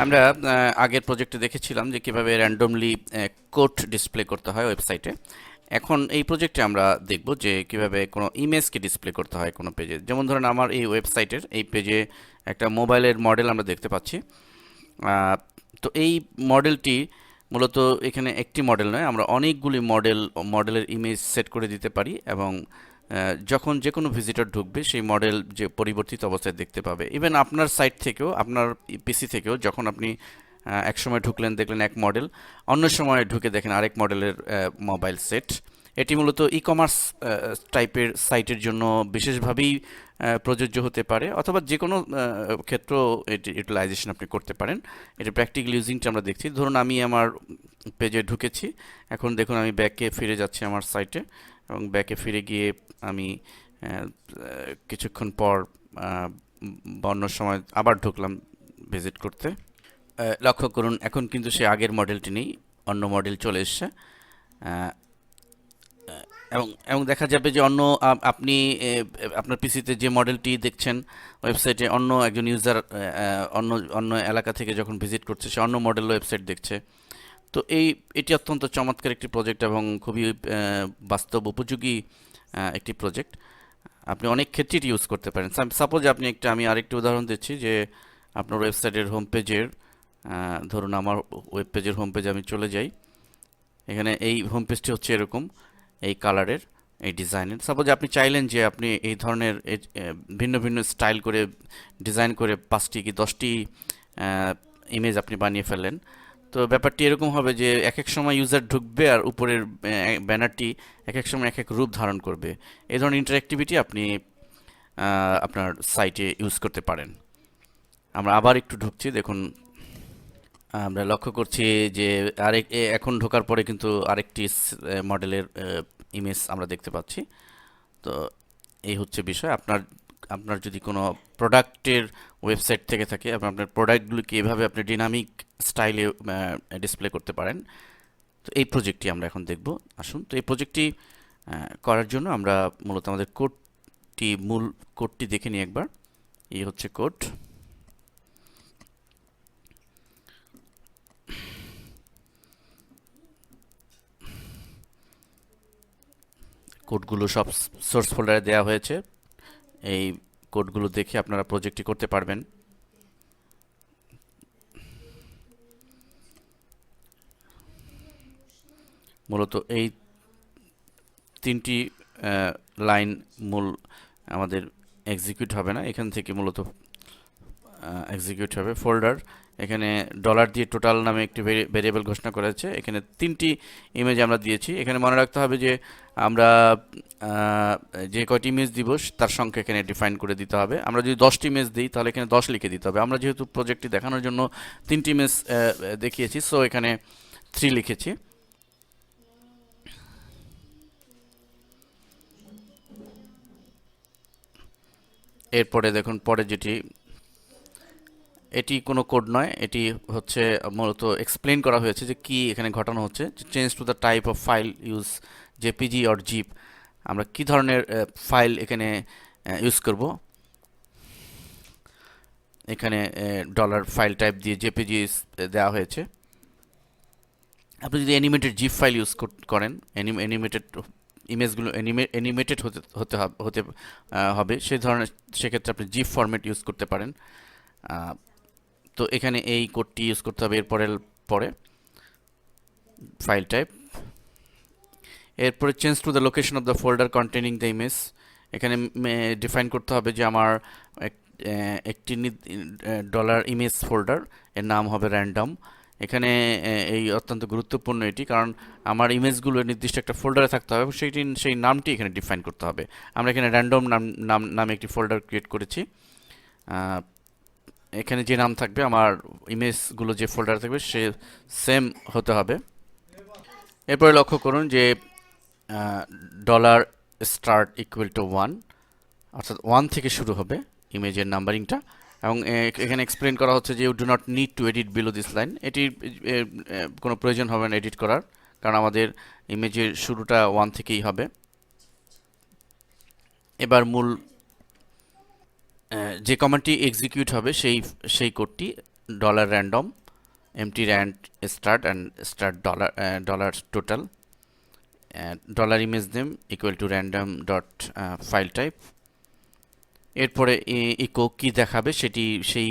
আমরা আগের প্রজেক্টে দেখেছিলাম যে কিভাবে র্যান্ডমলি কোড ডিসপ্লে করতে হয় ওয়েবসাইটে। এখন এই প্রজেক্টে আমরা দেখব যে কিভাবে কোনো ইমেজকে ডিসপ্লে করতে হয় কোনো পেজে। যেমন ধরেন আমার এই ওয়েবসাইটের এই পেজে একটা মোবাইলের মডেল আমরা দেখতে পাচ্ছি। তো এই মডেলটি মূলত এখানে একটি মডেল নয়, আমরা অনেকগুলি মডেলের ইমেজ সেট করে দিতে পারি এবং যখন যে কোনো ভিজিটর ঢুকবে সেই মডেল যে পরিবর্তিত অবস্থায় দেখতে পাবে। ইভেন আপনার সাইট থেকেও, আপনার পিসি থেকেও যখন আপনি এক সময় ঢুকলেন দেখলেন এক মডেল, অন্য সময় ঢুকে দেখেন আরেক মডেলের মোবাইল সেট। এটি মূলত ই কমার্স টাইপের সাইটের জন্য বিশেষভাবেই প্রযোজ্য হতে পারে, অথবা যে কোনো ক্ষেত্র এটি ইউটিলাইজেশন আপনি করতে পারেন। এটা প্র্যাকটিক্যাল ইউজিংটা আমরা দেখছি। ধরুন আমি আমার পেজে ঢুকেছি, এখন দেখুন আমি ব্যাকে ফিরে যাচ্ছি আমার সাইটে, এবং ব্যাকে ফিরে গিয়ে আমি কিছুক্ষণ পর বা অন্য সময় আবার ঢুকলাম ভিজিট করতে। লক্ষ্য করুন এখন কিন্তু সে আগের মডেলটি নেই, অন্য মডেল চলে এসছে। এবং এবং দেখা যাবে যে অন্য আপনি আপনার পিসিতে যে মডেলটি দেখছেন ওয়েবসাইটে, অন্য একজন ইউজার অন্য অন্য এলাকা থেকে যখন ভিজিট করছে সে অন্য মডেল ওয়েবসাইট দেখছে। তো এটি অত্যন্ত চমৎকার একটি প্রজেক্ট এবং খুবই বাস্তব উপযোগী একটি প্রজেক্ট। আপনি অনেক ক্ষেত্রে এটি ইউজ করতে পারেন। সাপোজ আমি আরেকটি উদাহরণ দিচ্ছি যে আপনার ওয়েবসাইটের হোম পেজের, ধরুন আমার ওয়েব পেজের হোম পেজে আমি চলে যাই। এখানে এই হোম পেজটি হচ্ছে এরকম, এই কালারের, এই ডিজাইনের। সাপোজ আপনি চাইলেন যে আপনি এই ধরনের ভিন্ন ভিন্ন স্টাইল করে ডিজাইন করে 5টি কি 10টি ইমেজ আপনি বানিয়ে ফেললেন। তো ব্যাপারটি এরকম হবে যে এক এক সময় ইউজার ঢুকবে আর উপরের ব্যানারটি এক এক সময় এক এক রূপ ধারণ করবে। এই ধরনের ইন্টারঅ্যাক্টিভিটি আপনি আপনার সাইটে ইউজ করতে পারেন। আমরা আবার একটু ঢুকছি, দেখুন আমরা লক্ষ্য করছি যে এখন ঢোকার পরে কিন্তু আরেকটি মডেলের ইমেজ আমরা দেখতে পাচ্ছি। তো এই হচ্ছে বিষয়। আপনার যদি কোনো প্রোডাক্টের ওয়েবসাইট থেকে থাকে, আপনার প্রোডাক্টগুলিকে এভাবে আপনি ডাইনামিক স্টাইলে ডিসপ্লে করতে পারেন। তো এই প্রজেক্টটি আমরা এখন দেখব। আসুন, তো এই প্রজেক্টটি করার জন্য আমরা মূলত আমাদের মূল কোডটি দেখে নিই একবার। এই হচ্ছে কোড। কোডগুলো সব সোর্স ফোল্ডারে দেওয়া হয়েছে। এই কোডগুলো দেখে আপনারা প্রজেক্টটি করতে পারবেন। মূলত এই 3টি লাইন মূল আমাদের এক্সিকিউট হবে না, এখান থেকে মূলত এক্সিকিউট হবে। ফোল্ডার, এখানে ডলার দিয়ে টোটাল নামে একটি ভেরিয়েবল ঘোষণা করা হয়েছে। এখানে 3টি ইমেজ আমরা দিয়েছি। এখানে মনে রাখতে হবে যে আমরা যে কয়টি ইমেজ দিব তার সংখ্যা এখানে ডিফাইন করে দিতে হবে। আমরা যদি 10টি ইমেজ দিই তাহলে এখানে 10 লিখে দিতে হবে। আমরা যেহেতু প্রজেক্টটি দেখানোর জন্য 3টি ইমেজ দেখিয়েছি, সো এখানে 3 লিখেছি। এরপরে দেখুন পরে যেটি, এটি কোনো কোড নয়, এটি হচ্ছে মূলত এক্সপ্লেন করা হয়েছে যে কি এখানে ঘটানো হচ্ছে। Change to the type of file use JPG or GIF. আমরা কি ধরনের ফাইল এখানে ইউজ করব। এখানে ডলার ফাইল টাইপ দিয়ে জেপিজি দেওয়া হয়েছে। আপনি যদি অ্যানিমেটেড জিপ ফাইল ইউজ করেন, অ্যানিমেটেড ইমেজগুলো অ্যানিমেটেড হতে হবে সেই ধরনের, সেক্ষেত্রে আপনি জিপ ফরম্যাট ইউজ করতে পারেন। তো এখানে এই কোডটি ইউজ করতে হবে। পরে ফাইল টাইপ, এরপরে change to the location of the folder containing the image. এখানে ডিফাইন করতে হবে যে আমার একটি ডলার ইমেজ ফোল্ডার, এর নাম হবে র্যান্ডম। এখানে এই অত্যন্ত গুরুত্বপূর্ণ এটি, কারণ আমার ইমেজগুলো নির্দিষ্ট একটা ফোল্ডারে থাকতে হবে, সেই নামটি এখানে ডিফাইন করতে হবে। আমরা এখানে র্যান্ডম নামে একটি ফোল্ডার ক্রিয়েট করেছি। এখানে যে নাম থাকবে আমার ইমেজগুলো যে ফোল্ডারে থাকবে সে সেম হতে হবে। এরপরে লক্ষ্য করুন যে ডলার স্টার্ট ইকুয়াল টু 1, অর্থাৎ 1 থেকে শুরু হবে ইমেজের নাম্বারিংটা। এবং এখানে এক্সপ্লেন করা হচ্ছে যে you do not need to edit below this line. এটির কোনো প্রয়োজন হবে না এডিট করার, কারণ আমাদের ইমেজের শুরুটা 1 থেকেই হবে। এবার মূল যে কমান্ডটি এক্সিকিউট হবে সেই কোডটি dollar random, MT rand start and start dollar total, dollar image name equal to random dot file type. এরপরে ইকো কি দেখাবে সেটি সেই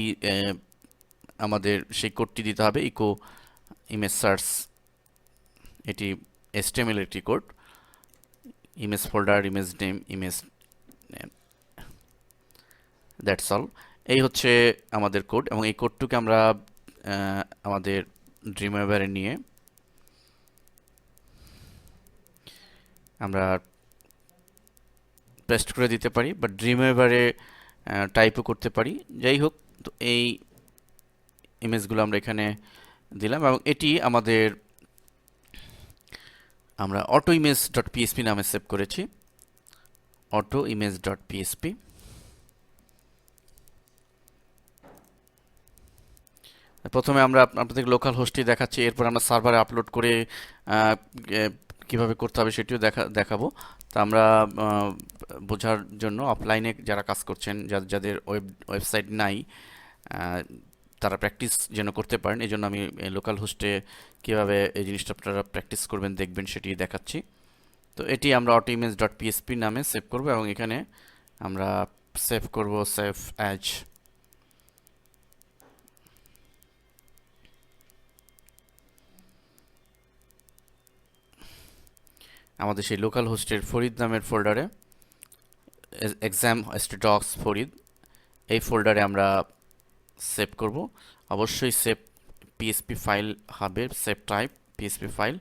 আমাদের সেই কোডটি দিতে হবে, ইকো ইমেজ সার্চ, এটি HTML একটি কোড, image folder, image name, image, that's all. এই হচ্ছে আমাদের কোড, এবং এই কোডটুকে আমরা আমাদের ড্রিমওয়েভারে নিয়ে আমরা পেস্ট করে দিতে পারি, বা ড্রিমওয়েভারে টাইপও করতে পারি। যাই হোক, তো এই ইমেজগুলো আমরা এখানে দিলাম, এবং এটি আমাদের আমরা অটো ইমেজ ডট পিএসপি নামে সেভ করেছি, অটো ইমেজ ডট পিএসপি। প্রথমে আমরা আপনাদের লোকাল হোস্টটি দেখাচ্ছি, এরপর আমরা সার্ভারে আপলোড করে কিভাবে করতে হবে সেটিও দেখাবো। তা আমরা বোঝার জন্য অফলাইনে যারা কাজ করছেন, যাদের ওয়েবসাইট নাই, তারা প্র্যাকটিস যেন করতে পারেন, এই জন্য আমি লোকাল হোস্টে কীভাবে এই জিনিসটা আপনারা প্র্যাকটিস করবেন দেখবেন সেটি দেখাচ্ছি। তো এটি আমরা অটো ইমেজ ডট পিএসপি নামে সেভ করব, এবং এখানে আমরা সেভ করব সেভ অ্যাজ। আমাদের সেই লোকাল হোস্টের ফরিদ নামের ফোল্ডারে এক্সাম ডক্স ফরিদ, এই ফোল্ডারে আমরা সেভ করব। অবশ্যই সেভ পিএসপি ফাইল হবে, সেভ টাইপ পিএসপি ফাইল,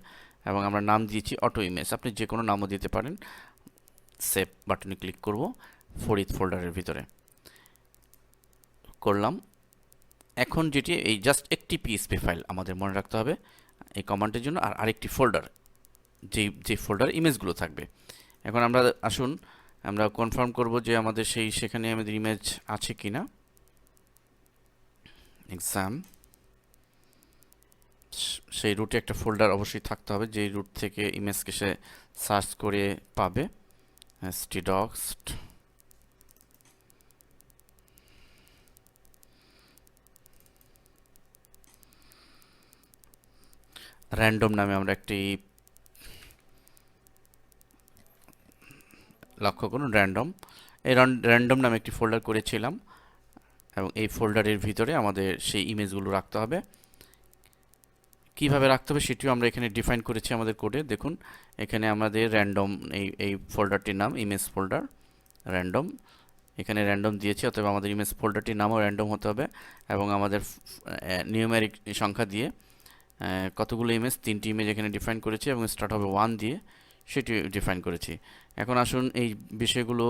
এবং আমরা নাম দিয়েছি অটো ইমেজ, আপনি যে কোনো নামও দিতে পারেন। সেভ বাটনে ক্লিক করব, ফরিদ ফোল্ডারের ভিতরে করলাম। এখন যেটি এই জাস্ট একটি পিএসপি ফাইল আমাদের মনে রাখতে হবে এই কমান্ডের জন্য, আর আরেকটি ফোল্ডার, যে ফোল্ডার ইমেজগুলো থাকবে। এখন আমরা আসুন আমরা কনফার্ম করব যে আমাদের সেখানে আমাদের ইমেজ আছে কিনা। এক্সাম, সেই রুটে একটা ফোল্ডার অবশ্যই থাকতে হবে, যেই রুট থেকে ইমেজকে সে সার্চ করে পাবে। stdocs র্যান্ডম নামে আমরা একটি, লক্ষ্য করুন র্যান্ডম, এই র্যান্ডম নামে একটি ফোল্ডার করেছিলাম, এবং এই ফোল্ডারের ভিতরে আমাদের সেই ইমেজগুলো রাখতে হবে। কিভাবে রাখতে হবে সেটিও আমরা এখানে ডিফাইন করেছি আমাদের কোডে। দেখুন এখানে আমাদের র্যান্ডম, এই ফোল্ডারটির নাম ইমেজ ফোল্ডার র্যান্ডম, এখানে র্যান্ডম দিয়েছি, অতএব আমাদের ইমেজ ফোল্ডারটির নামও র্যান্ডম হতে হবে, এবং আমাদের নিউমেরিক সংখ্যা দিয়ে কতগুলো ইমেজ, 3টি ইমেজ এখানে ডিফাইন করেছি, এবং স্টার্ট হবে 1 দিয়ে সেটি ডিফাইন করেছি। এখন আসুন এই বিষয়গুলো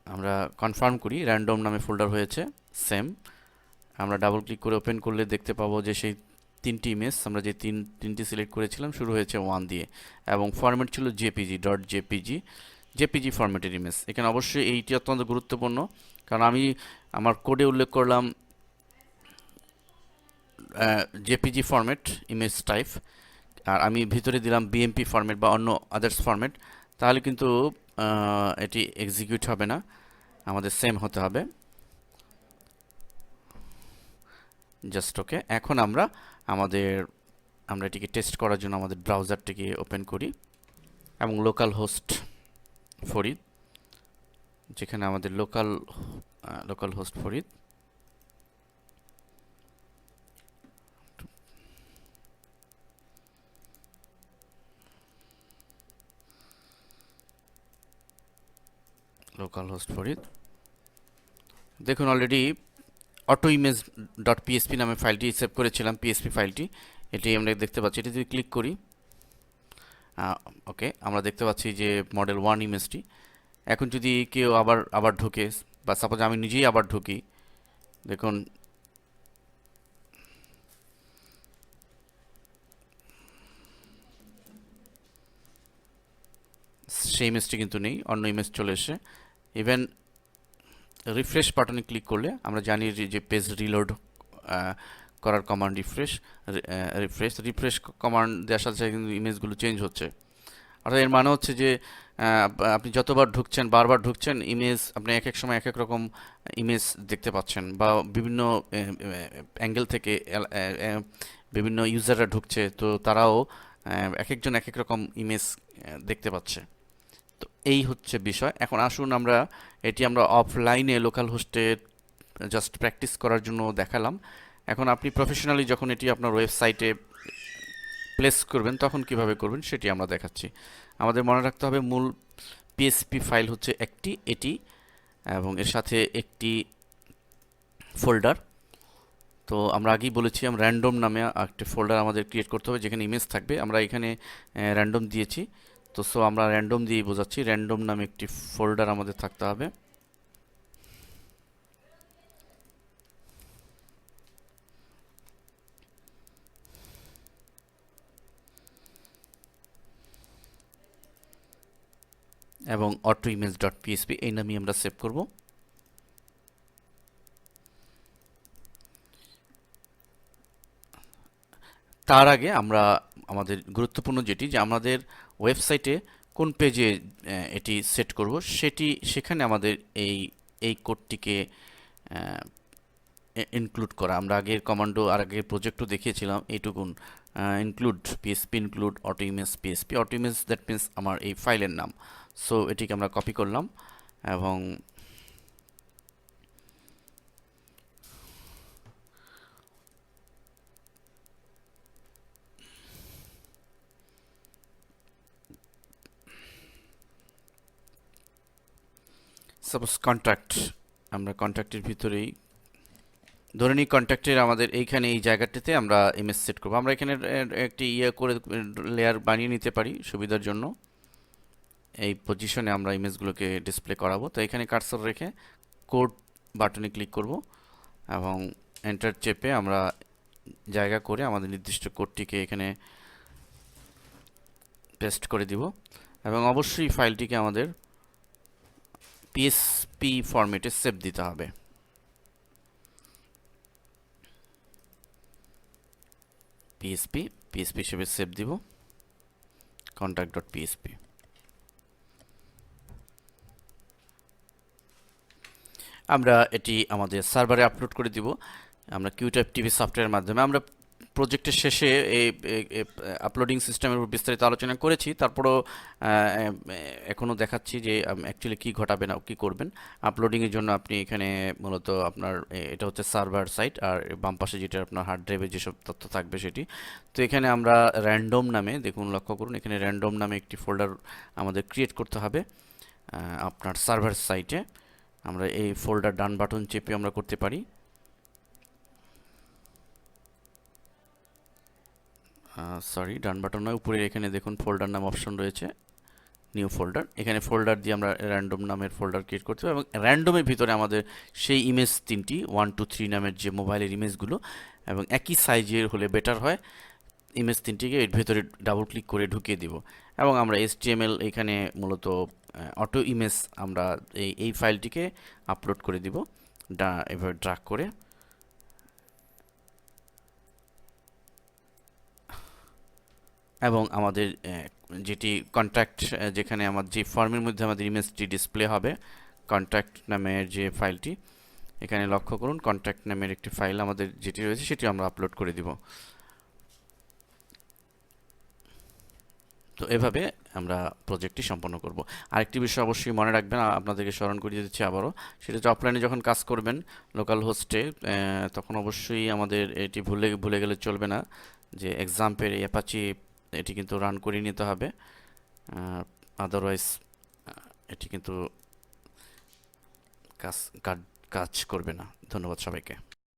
আমরা কনফার্ম করি। র্যান্ডম নামে ফোল্ডার হয়েছে, সেম। আমরা ডাবল ক্লিক করে ওপেন করলে দেখতে পাবো যে সেই 3টি ইমেজ আমরা যে তিনটি সিলেক্ট করেছিলাম শুরু হয়েছে 1 দিয়ে, এবং ফরম্যাট ছিল জেপিজি ফরম্যাটের ইমেজ। এখানে অবশ্যই এইটি অত্যন্ত গুরুত্বপূর্ণ, কারণ আমি আমার কোডে উল্লেখ করলাম জেপিজি ফরম্যাট ইমেজ টাইপ, আর আমি ভিতরে দিলাম বিএমপি ফরম্যাট বা অন্য আদার্স ফরম্যাট, তাহলে কিন্তু এটি এক্সিকিউট হবে না, আমাদের সেম হতে হবে। Just okay. এখন আমরা এটিকে টেস্ট করার জন্য আমাদের ব্রাউজারটিকে ওপেন করি, এবং লোকাল হোস্ট ফরিদ, যেখানে আমাদের লোকাল হোস্ট ফরিদ, দেখুন already auto image dot PSP নামে ফাইলটি সেভ করেছিলাম, পিএসপি ফাইলটি, এটি আমরা দেখতে পাচ্ছি। এটি যদি ক্লিক করি, ওকে, আমরা দেখতে পাচ্ছি যে মডেল 1 ইমেজটি। এখন যদি কেউ আবার ঢোকে, বা সাপোজ আমি নিজেই আবার ঢুকি, দেখুন সেই ইমেজটি কিন্তু নেই, অন্য ইমেজ চলে এসে। ইভেন রিফ্রেশ বাটনে ক্লিক করলে আমরা জানি যে পেজ রিলোড করার কমান্ড রিফ্রেশ কমান্ড দেওয়ার সাথে সাথে কিন্তু ইমেজগুলো চেঞ্জ হচ্ছে। অর্থাৎ এর মানে হচ্ছে যে আপনি যতবার ঢুকছেন, বারবার ঢুকছেন, ইমেজ আপনি এক এক সময় এক এক রকম ইমেজ দেখতে পাচ্ছেন, বা বিভিন্ন অ্যাঙ্গেল থেকে বিভিন্ন ইউজাররা ঢুকছে, তো তারাও এক একজন এক এক রকম ইমেজ দেখতে পাচ্ছে। তো এই হচ্ছে বিষয়। এখন আসুন আমরা এটি আমরা অফলাইনে লোকাল হোস্টে জাস্ট প্র্যাকটিস করার জন্য দেখালাম। এখন আপনি প্রফেশনালি যখন এটি আপনার ওয়েবসাইটে প্লেস করবেন তখন কিভাবে করবেন সেটি আমরা দেখাচ্ছি। আমাদের মনে রাখতে হবে মূল পিএসপি ফাইল হচ্ছে একটি, এটি, এবং এর সাথে একটি ফোল্ডার। তো আমরা আগেই বলেছি আমরা র্যান্ডম নামে একটি ফোল্ডার আমাদের ক্রিয়েট করতে হবে যেখানে ইমেজ থাকবে। আমরা এখানে র্যান্ডম দিয়েছি, তো সো আমরা র্যান্ডম দিয়েই বোঝাচ্ছি। র্যান্ডম নামে একটি ফোল্ডার আমাদের থাকতে হবে। এবং অটো ইমেজ ডট পিএসপি এই নামই আমরা সেভ করব। তার আগে আমরা আমাদের গুরুত্বপূর্ণ যেটি, যে আমাদের ওয়েবসাইটে কোন পেজে এটি সেট করব সেটি, সেখানে আমাদের এই এই কোডটিকে ইনক্লুড করা। আমরা আগের কমান্ডো আর আগের প্রজেক্টও দেখিয়েছিলাম এইটুকুন, include PSP, include auto image PSP. Auto image that means আমার এই ফাইলের নাম। সো এটিকে আমরা কপি করলাম এবং সাপোজ কন্ট্যাক্ট, আমরা কন্ট্যাক্টের ভিতরেই ধরে নিই কন্ট্যাক্টের আমাদের এইখানে এই জায়গাটিতে আমরা ইমেজ সেট করবো। আমরা এখানে একটি করে লেয়ার বানিয়ে নিতে পারি সুবিধার জন্য। এই পজিশনে আমরা ইমেজগুলোকে ডিসপ্লে করাবো। তো এখানে কার্সর রেখে কোড বাটনে ক্লিক করব এবং এন্টার চেপে আমরা জায়গা করে আমাদের নির্দিষ্ট কোডটিকে এখানে পেস্ট করে দিব এবং অবশ্যই ফাইলটিকে আমাদের পিএসপি ফরম্যাটে সেভ দিতে হবে। পিএসপি হিসেবে সেভ দিব contact.php। আমরা এটি আমাদের সার্ভারে আপলোড করে দিব। আমরা কিউটাইপ টিভি সফটওয়্যারের মাধ্যমে। আমরা প্রজেক্টের শেষে এই আপলোডিং সিস্টেমের উপর বিস্তারিত আলোচনা করেছি, তারপরও এখনও দেখাচ্ছি যে অ্যাকচুয়ালি কী ঘটাবেন, কী করবেন। আপলোডিংয়ের জন্য আপনি এখানে মূলত আপনার এটা হচ্ছে সার্ভার সাইট, আর বাম পাশে যেটা আপনার হার্ড ড্রাইভে যেসব তথ্য থাকবে সেটি। তো এখানে আমরা র্যান্ডম নামে, দেখুন লক্ষ্য করুন, এখানে র্যান্ডম নামে একটি ফোল্ডার আমাদের ক্রিয়েট করতে হবে আপনার সার্ভার সাইটে। আমরা এই ফোল্ডার ডান বাটন চেপে আমরা করতে পারি। সরি, ডান বাটন নয়, উপরে এখানে দেখুন ফোল্ডার নাম অপশন রয়েছে, নিউ ফোল্ডার। এখানে ফোল্ডার দিয়ে আমরা র্যান্ডম নামের ফোল্ডার ক্রিয়েট করতে হবে এবং র্যান্ডমের ভিতরে আমাদের সেই ইমেজ তিনটি 1 2 3 নামের যে মোবাইলের ইমেজগুলো, এবং একই সাইজের হলে বেটার হয়, ইমেজ তিনটিকে এর ভেতরে ডাবল ক্লিক করে ঢুকিয়ে দিব। এবং আমরা HTML এখানে মূলত অটো ইমেজ আমরা এই ফাইলটিকে আপলোড করে দিব এভাবে ড্র্যাগ করে। এবং আমাদের যেটি কন্ট্যাক্ট, যেখানে আমার যে ফর্মের মধ্যে আমাদের ইমেজটি ডিসপ্লে হবে, কন্ট্যাক্ট নামের যে ফাইলটি, এখানে লক্ষ্য করুন কন্ট্যাক্ট নামের একটি ফাইল আমাদের যেটি রয়েছে সেটি আমরা আপলোড করে দিব। তো এভাবে আমরা প্রজেক্টটি সম্পন্ন করব। আরেকটি বিষয় অবশ্যই মনে রাখবেন, আপনাদেরকে স্মরণ করিয়ে দিচ্ছি আবারও, সেটা হচ্ছে অফলাইনে যখন কাজ করবেন লোকাল হোস্টে, তখন অবশ্যই আমাদের এটি ভুলে গেলে চলবে না যে এক্সাম্পের অ্যাপাচি এটি কিন্তু রান করে নিতে হবে, আদারওয়াইজ এটি কিন্তু কাজ করবে না। ধন্যবাদ সবাইকে।